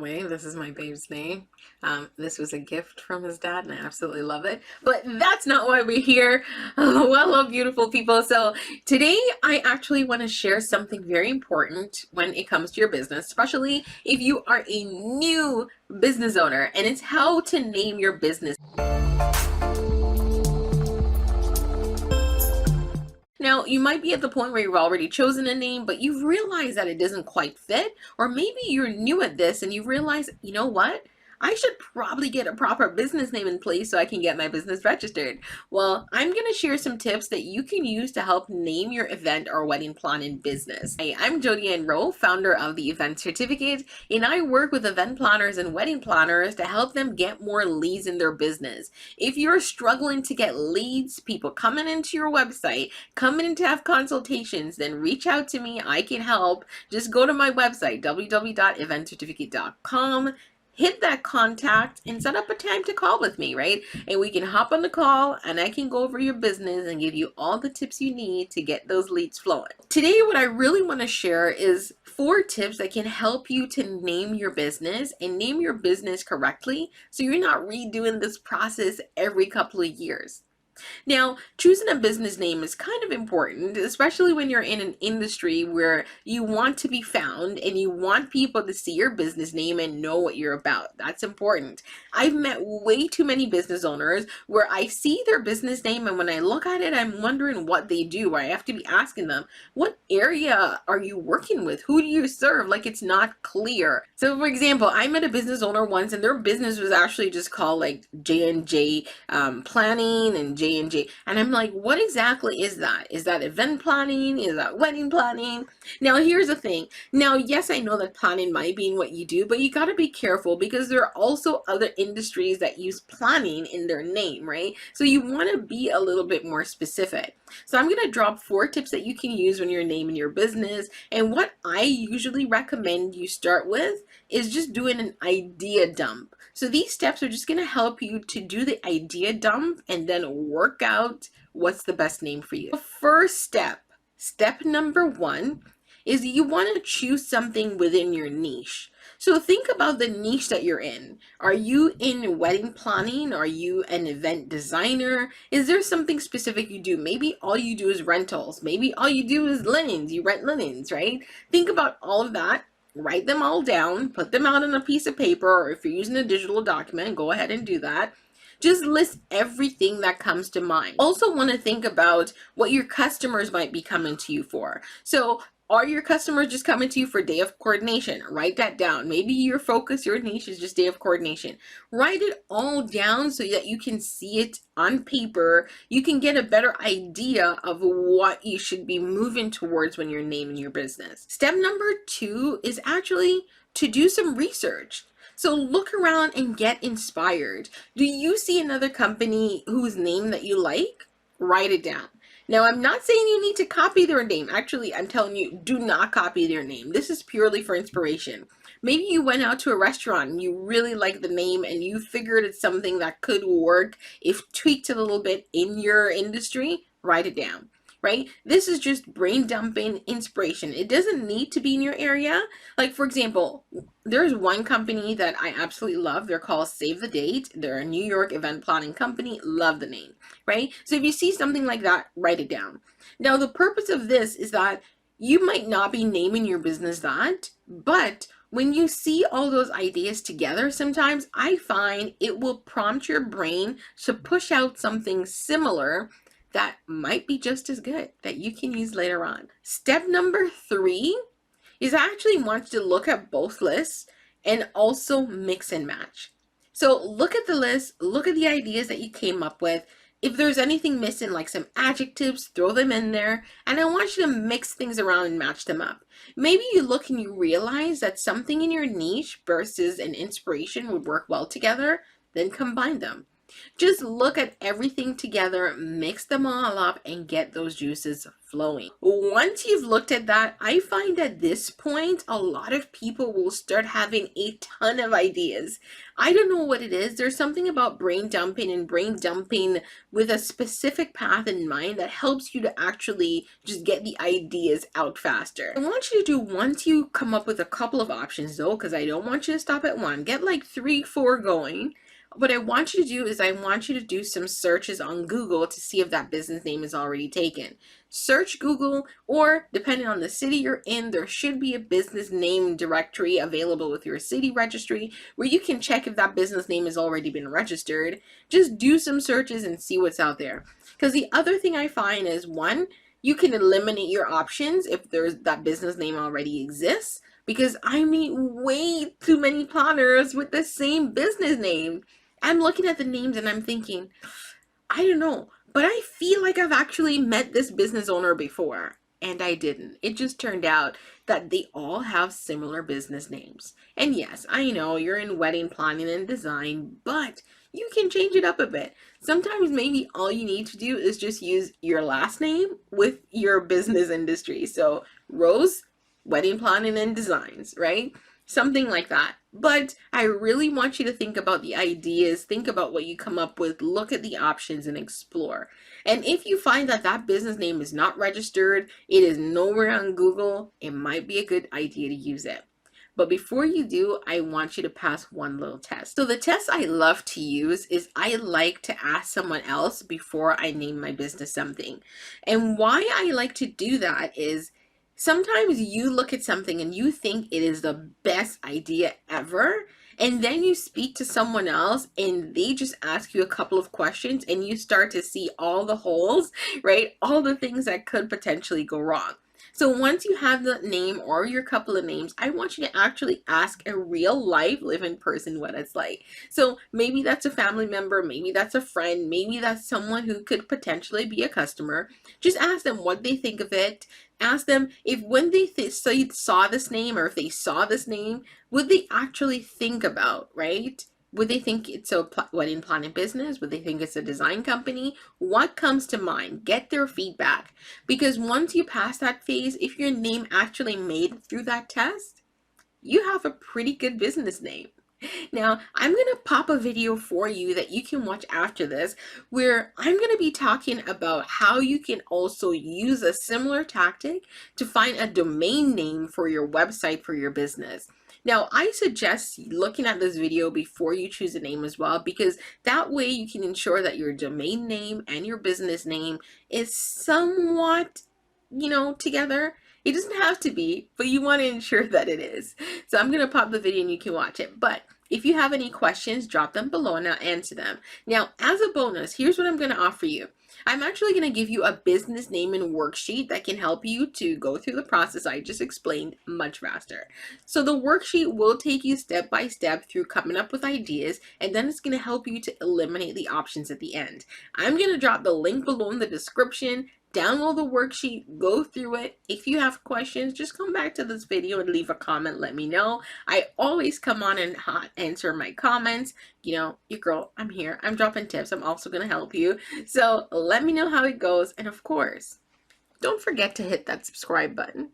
way, this is my babe's name. This was a gift from his dad, and I absolutely love it. But that's not why we're here. Well, beautiful people. So today, I actually want to share something very important when it comes to your business, especially if you are a new business owner, and it's how to name your business. Now, you might be at the point where you've already chosen a name, but you've realized that it doesn't quite fit, or maybe you're new at this and you realize, you know what? I should probably get a proper business name in place so I can get my business registered. Well, I'm going to share some tips that you can use to help name your event or wedding planning business. Hey, I'm Jody Ann Rowe, founder of the Event Certificate, and I work with event planners and wedding planners to help them get more leads in their business. If you're struggling to get leads, people coming into your website, coming in to have consultations, then reach out to me. I can help. Just go to my website, www.eventcertificate.com. Hit that contact and set up a time to call with me, right? And we can hop on the call and I can go over your business and give you all the tips you need to get those leads flowing. Today, what I really want to share is 4 tips that can help you to name your business and name your business correctly so you're not redoing this process every couple of years. Now, choosing a business name is kind of important, especially when you're in an industry where you want to be found and you want people to see your business name and know what you're about. That's important. I've met way too many business owners where I see their business name and when I look at it, I'm wondering what they do. I have to be asking them, what area are you working with? Who do you serve? Like, it's not clear. So for example, I met a business owner once and their business was actually just called like J&J Planning and J&J. And I'm like, what exactly is that? Is that event planning? Is that wedding planning? Now, here's the thing. Now, yes, I know that planning might be in what you do, but you got to be careful because there are also other industries that use planning in their name, right? So you want to be a little bit more specific. So I'm going to drop 4 tips that you can use when you're naming your business. And what I usually recommend you start with is just doing an idea dump. So these steps are just going to help you to do the idea dump and then work out what's the best name for you. The first step number 1, is you want to choose something within your niche. So think about the niche that you're in. Are you in wedding planning? Are you an event designer? Is there something specific you do? Maybe all you do is rentals. Maybe all you do is linens. You rent linens, right? Think about all of that. Write them all down. Put them out on a piece of paper, or if you're using a digital document, go ahead and do that. Just list everything that comes to mind. Also want to think about what your customers might be coming to you for. So are your customers just coming to you for day of coordination? Write that down. Maybe your focus, your niche is just day of coordination. Write it all down so that you can see it on paper. You can get a better idea of what you should be moving towards when you're naming your business. Step number 2 is actually to do some research. So look around and get inspired. Do you see another company whose name that you like? Write it down. Now, I'm not saying you need to copy their name. Actually, I'm telling you, do not copy their name. This is purely for inspiration. Maybe you went out to a restaurant and you really like the name and you figured it's something that could work if tweaked a little bit in your industry. Write it down. Right? This is just brain dumping inspiration. It doesn't need to be in your area. Like, for example, there's one company that I absolutely love. They're called Save the Date. They're a New York event planning company. Love the name, right? So if you see something like that, write it down. Now, the purpose of this is that you might not be naming your business that, but when you see all those ideas together, sometimes I find it will prompt your brain to push out something similar that might be just as good that you can use later on. Step number 3 is I actually want you to look at both lists and also mix and match. So look at the list, look at the ideas that you came up with. If there's anything missing, like some adjectives, throw them in there. And I want you to mix things around and match them up. Maybe you look and you realize that something in your niche versus an inspiration would work well together, then combine them. Just look at everything together, mix them all up, and get those juices flowing. Once you've looked at that, I find at this point, a lot of people will start having a ton of ideas. I don't know what it is. There's something about brain dumping and brain dumping with a specific path in mind that helps you to actually just get the ideas out faster. I want you to do, once you come up with a couple of options though, because I don't want you to stop at one, get like 3, 4 going. What I want you to do is I want you to do some searches on Google to see if that business name is already taken. Search Google, or depending on the city you're in, there should be a business name directory available with your city registry where you can check if that business name has already been registered. Just do some searches and see what's out there. Because the other thing I find is, one, you can eliminate your options if there's that business name already exists, because I meet way too many planners with the same business name. I'm looking at the names and I'm thinking, I don't know, but I feel like I've actually met this business owner before. And I didn't. It just turned out that they all have similar business names. And yes, I know you're in wedding planning and design, but you can change it up a bit. Sometimes maybe all you need to do is just use your last name with your business industry. So Rose, wedding planning and designs, right? Something like that. But I really want you to think about the ideas, think about what you come up with, look at the options and explore. And if you find that that business name is not registered, it is nowhere on Google, it might be a good idea to use it. But before you do, I want you to pass one little test. So the test I love to use is I like to ask someone else before I name my business something. And why I like to do that is, sometimes you look at something and you think it is the best idea ever, and then you speak to someone else and they just ask you a couple of questions and you start to see all the holes, right? All the things that could potentially go wrong. So once you have the name or your couple of names, I want you to actually ask a real life living person what it's like. So maybe that's a family member, maybe that's a friend, maybe that's someone who could potentially be a customer. Just ask them what they think of it. Ask them if when they saw this name, or if they saw this name, would they actually think about, right? Would they think it's a wedding planning business? Would they think it's a design company? What comes to mind? Get their feedback. Because once you pass that phase, if your name actually made it through that test, you have a pretty good business name. Now, I'm going to pop a video for you that you can watch after this, where I'm going to be talking about how you can also use a similar tactic to find a domain name for your website for your business. Now, I suggest looking at this video before you choose a name as well, because that way you can ensure that your domain name and your business name is somewhat, together. It doesn't have to be, but you want to ensure that it is. So I'm going to pop the video and you can watch it. But if you have any questions, drop them below and I'll answer them. Now, as a bonus, here's what I'm going to offer you. I'm actually going to give you a business name and worksheet that can help you to go through the process I just explained much faster. So the worksheet will take you step by step through coming up with ideas, and then it's going to help you to eliminate the options at the end. I'm going to drop the link below in the description. Download the worksheet, go through it. If you have questions, just come back to this video and leave a comment, let me know. I always come on and answer my comments. Your girl, I'm here. I'm dropping tips. I'm also going to help you. So let me know how it goes. And of course, don't forget to hit that subscribe button.